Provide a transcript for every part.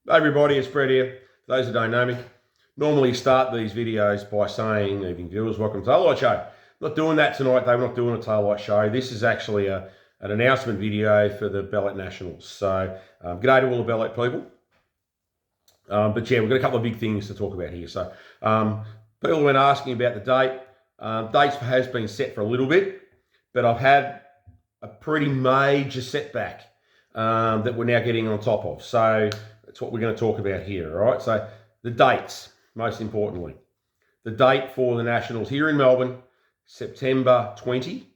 Hey everybody, it's Brett here. For those who don't know me, normally start these videos by saying, evening viewers, welcome to the Taillight Show. Not doing that tonight, though. We're not doing a Taillight Show. This is actually an announcement video for the Bellett Nationals. So, g'day to all the Bellett people. But yeah, we've got a couple of big things to talk about here. So, people have been asking about the date. Dates has been set for a little bit, but I've had a pretty major setback that we're now getting on top of. So, that's what we're going to talk about here, all right? So the dates, most importantly. The date for the Nationals here in Melbourne, September 20,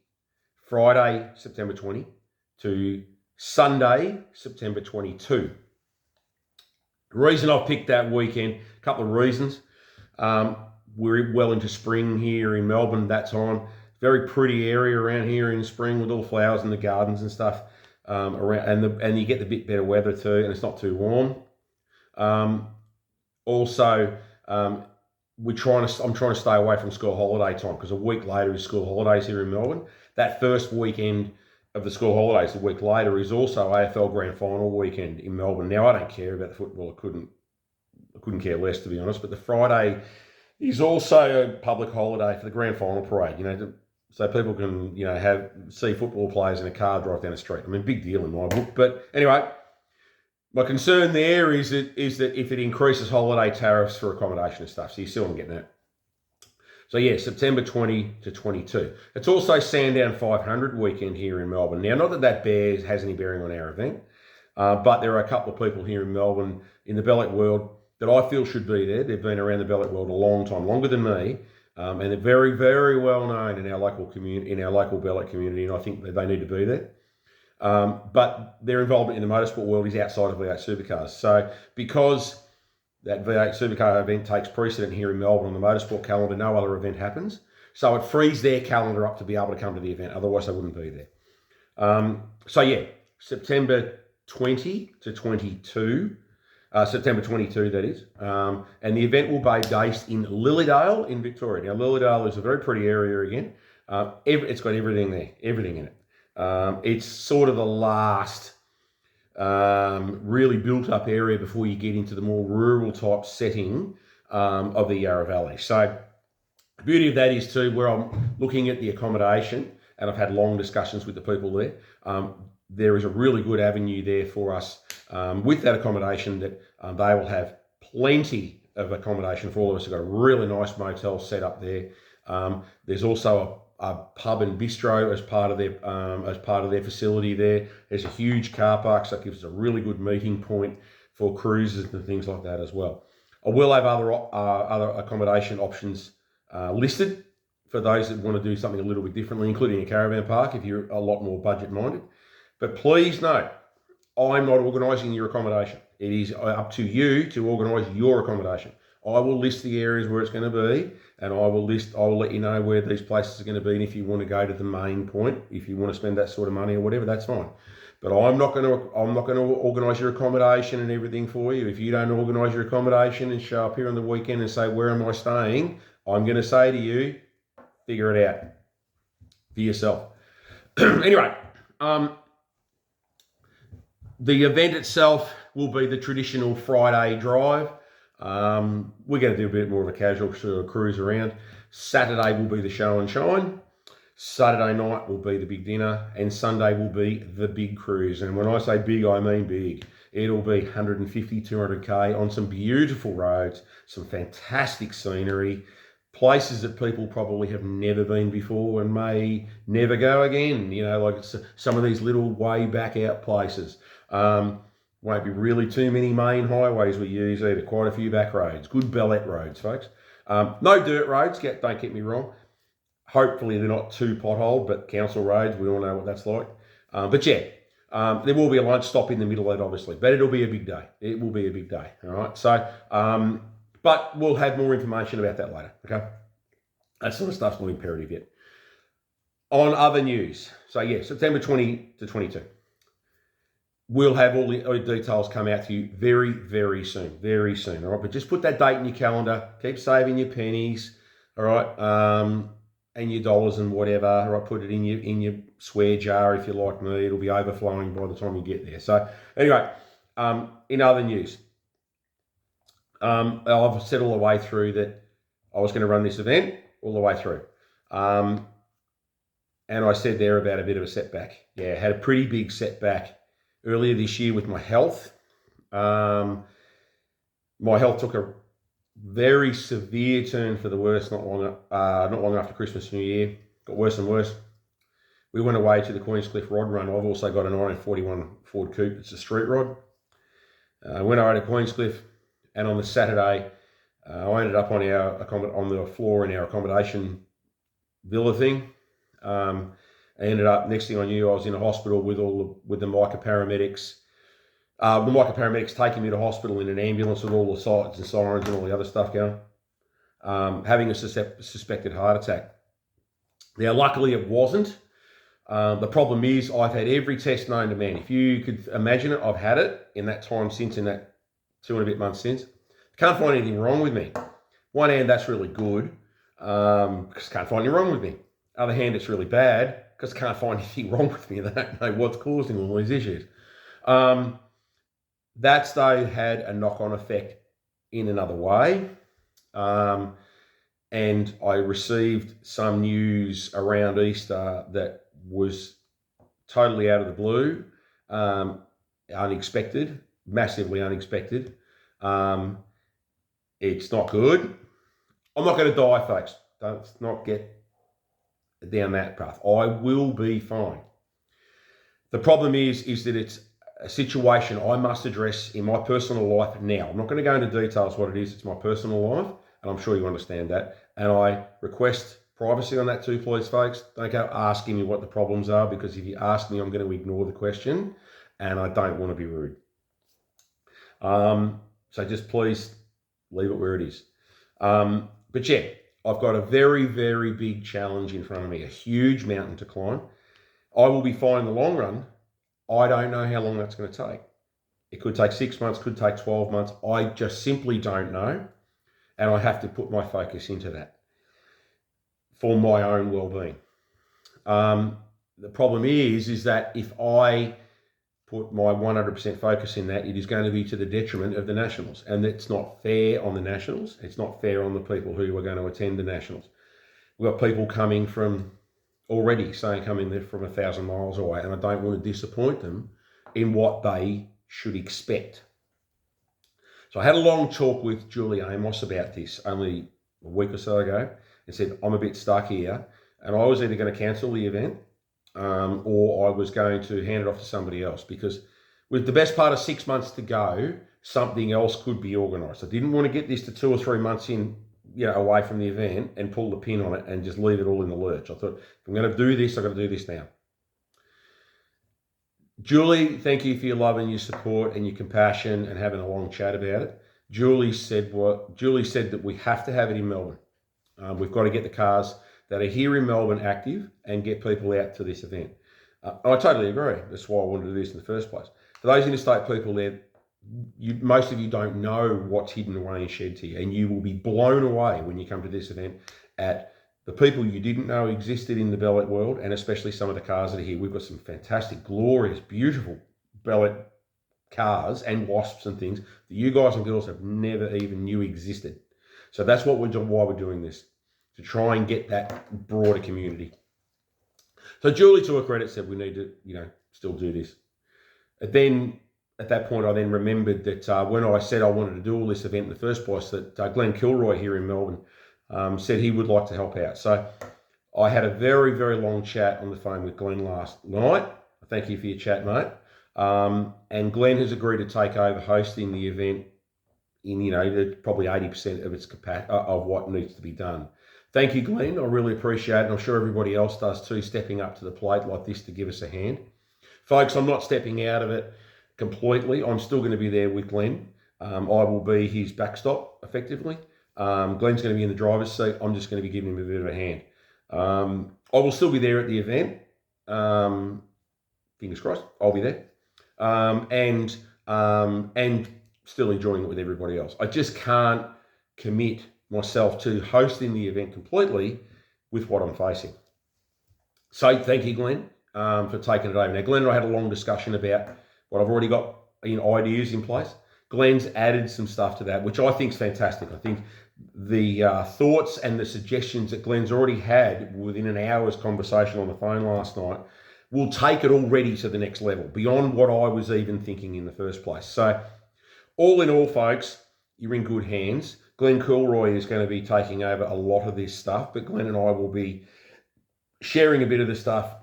Friday, September 20, to Sunday, September 22. The reason I've picked that weekend, a couple of reasons. We're well into spring here in Melbourne that time. Very pretty area around here in spring with all the flowers in the gardens and stuff. Around and you get the bit better weather too, and it's not too warm. Also, I'm trying to stay away from school holiday time because a week later is school holidays here in Melbourne. That first weekend of the school holidays, a week later, is also AFL Grand Final weekend in Melbourne. Now I don't care about the football. I couldn't care less, to be honest. But the Friday is also a public holiday for the Grand Final parade. So people can, see football players in a car drive down the street. I mean, big deal in my book. But anyway, my concern there is that if it increases holiday tariffs for accommodation and stuff. So you see what I'm getting at. So yeah, September 20 to 22. It's also Sandown 500 weekend here in Melbourne. Now, not that has any bearing on our event, but there are a couple of people here in Melbourne in the Bellett world that I feel should be there. They've been around the Bellett world a long time, longer than me. And they're very, very well known in our local community, in our local Bellett community, and I think that they need to be there. But their involvement in the motorsport world is outside of V8 Supercars. So because that V8 Supercar event takes precedent here in Melbourne on the motorsport calendar, no other event happens. So it frees their calendar up to be able to come to the event. Otherwise, they wouldn't be there. So yeah, September 20 to 22. September 22, that is. And the event will be based in Lilydale in Victoria. Now, Lilydale is a very pretty area again. It's got everything there, everything in it. It's sort of the last really built up area before you get into the more rural type setting of the Yarra Valley. So the beauty of that is too, where I'm looking at the accommodation, and I've had long discussions with the people there, there is a really good avenue there for us with that accommodation that they will have plenty of accommodation for all of us. They've got a really nice motel set up there. There's also a pub and bistro as part of their facility there. There's a huge car park, so it gives us a really good meeting point for cruises and things like that as well. I will have other accommodation options listed for those that want to do something a little bit differently, including a caravan park if you're a lot more budget minded. But please note, I'm not organising your accommodation. It is up to you to organise your accommodation. I will list the areas where it's going to be, and I will let you know where these places are going to be. And if you want to go to the main point, if you want to spend that sort of money or whatever, that's fine. But I'm not going to organise your accommodation and everything for you. If you don't organise your accommodation and show up here on the weekend and say, where am I staying? I'm going to say to you, figure it out for yourself. Anyway, the event itself will be the traditional Friday drive. We're going to do a bit more of a casual sort of cruise around. Saturday will be the show and shine. Saturday night will be the big dinner, and Sunday will be the big cruise. And when I say big, I mean big. It'll be 150, 200k on some beautiful roads, some fantastic scenery, places that people probably have never been before and may never go again. Like some of these little way back out places. Won't be really too many main highways we use either, quite a few back roads. Good Bellett roads, folks. No dirt roads, don't get me wrong. Hopefully they're not too potholed, but council roads, we all know what that's like. But yeah, there will be a lunch stop in the middle of that, obviously, but it'll be a big day. It will be a big day, all right? So, but we'll have more information about that later, okay? That sort of stuff's not imperative yet. On other news, so yeah, September 20 to 22. We'll have all the details come out to you very, very soon, all right? But just put that date in your calendar. Keep saving your pennies, all right, and your dollars and whatever, all right? Put it in your swear jar if you're like me. It'll be overflowing by the time you get there. So anyway, in other news, I've said all the way through that I was going to run this event all the way through. And I said there about a bit of a setback. Yeah, had a pretty big setback earlier this year with my health. My health took a very severe turn for the worse not long after Christmas, New Year. Got worse and worse. We went away to the Queenscliff Rod Run. I've also got a 1941 Ford Coupe. It's a street rod. I went over to Queenscliff, and on the Saturday, I ended up on the floor in our accommodation villa thing. I ended up, next thing I knew, I was in a hospital with the Micah paramedics. The Micah paramedics taking me to hospital in an ambulance with all the sights and sirens and all the other stuff going. Having a suspected heart attack. Now, luckily, it wasn't. The problem is I've had every test known to man. If you could imagine it, I've had it in that time since, in that 2 and a bit months since. Can't find anything wrong with me. One hand, that's really good, because can't find anything wrong with me. Other hand, it's really bad, because can't find anything wrong with me. They don't know what's causing all these issues. That's, though, had a knock-on effect in another way. And I received some news around Easter that was totally out of the blue, unexpected, massively unexpected. It's not good. I'm not going to die, folks. Don't not get down that path. I will be fine. The problem is that it's a situation I must address in my personal life now. I'm not going to go into details what it is. It's my personal life, and I'm sure you understand that. And I request privacy on that too, please, folks. Don't go asking me what the problems are, because if you ask me, I'm going to ignore the question, and I don't want to be rude. So just please leave it where it is. But yeah, I've got a very, very big challenge in front of me, a huge mountain to climb. I will be fine in the long run. I don't know how long that's going to take. It could take 6 months, could take 12 months. I just simply don't know. And I have to put my focus into that for my own well-being. The problem is that if I put my 100% focus in that, it is going to be to the detriment of the Nationals. And it's not fair on the Nationals. It's not fair on the people who are going to attend the Nationals. We've got people coming from already saying coming there from 1,000 miles away, and I don't want to disappoint them in what they should expect. So I had a long talk with Julie Amos about this only a week or so ago, and said, I'm a bit stuck here, and I was either going to cancel the event or I was going to hand it off to somebody else, because with the best part of 6 months to go, something else could be organised. I didn't want to get this to 2 or 3 months in, away from the event and pull the pin on it and just leave it all in the lurch. I thought, if I'm going to do this, I've got to do this now. Julie, thank you for your love and your support and your compassion and having a long chat about it. Julie said that we have to have it in Melbourne. We've got to get the cars that are here in Melbourne active and get people out to this event. I totally agree. That's why I wanted to do this in the first place. For those interstate people there, most of you don't know what's hidden away in sheds here, and you will be blown away when you come to this event at the people you didn't know existed in the Bellett world, and especially some of the cars that are here. We've got some fantastic, glorious, beautiful Bellett cars and Wasps and things that you guys and girls have never even knew existed. So that's what why we're doing this, to try and get that broader community. So Julie, to her credit, said we need to, still do this. And then at that point, I then remembered that when I said I wanted to do all this event in the first place, that Glenn Kilroy here in Melbourne said he would like to help out. So I had a very, very long chat on the phone with Glenn last night. Thank you for your chat, mate. And Glenn has agreed to take over hosting the event in, probably 80% of its capacity of what needs to be done. Thank you, Glenn. I really appreciate it. And I'm sure everybody else does too, stepping up to the plate like this to give us a hand. Folks, I'm not stepping out of it completely. I'm still going to be there with Glenn. I will be his backstop, effectively. Glenn's going to be in the driver's seat. I'm just going to be giving him a bit of a hand. I will still be there at the event. Fingers crossed, I'll be there. And still enjoying it with everybody else. I just can't commit myself to hosting the event completely with what I'm facing. So thank you, Glenn, for taking it over. Now, Glenn and I had a long discussion about what I've already got ideas in place. Glenn's added some stuff to that, which I think is fantastic. I think the thoughts and the suggestions that Glenn's already had within an hour's conversation on the phone last night will take it already to the next level, beyond what I was even thinking in the first place. So all in all, folks, you're in good hands. Glenn Kilroy is going to be taking over a lot of this stuff, but Glenn and I will be sharing a bit of the stuff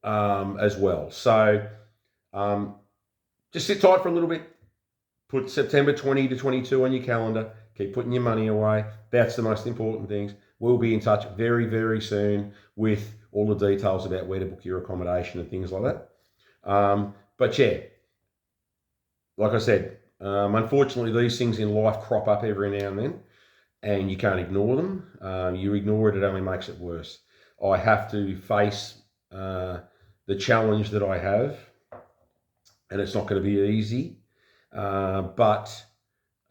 as well. So just sit tight for a little bit. Put September 20 to 22 on your calendar. Keep putting your money away. That's the most important things. We'll be in touch very, very soon with all the details about where to book your accommodation and things like that. But yeah, like I said, unfortunately, these things in life crop up every now and then, and you can't ignore them. You ignore it, it only makes it worse. I have to face the challenge that I have, and it's not going to be easy. But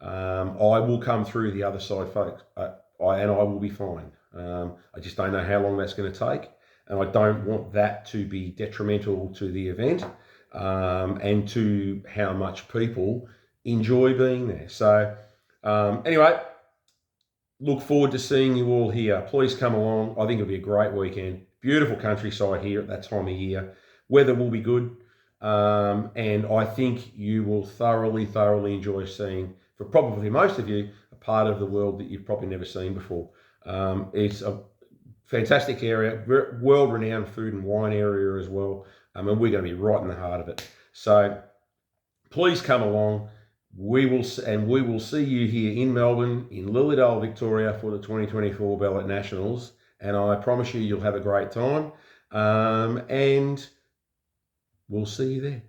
I will come through the other side, folks, and I will be fine. I just don't know how long that's going to take, and I don't want that to be detrimental to the event and to how much people enjoy being there. So anyway, look forward to seeing you all here. Please come along. I think it'll be a great weekend. Beautiful countryside here at that time of year. Weather will be good. And I think you will thoroughly enjoy seeing, for probably most of you, a part of the world that you've probably never seen before. It's a fantastic area, world-renowned food and wine area as well. And we're going to be right in the heart of it. So please come along. We will see you here in Melbourne, in Lilydale, Victoria, for the 2024 Bellett Nationals. And I promise you'll have a great time. And we'll see you there.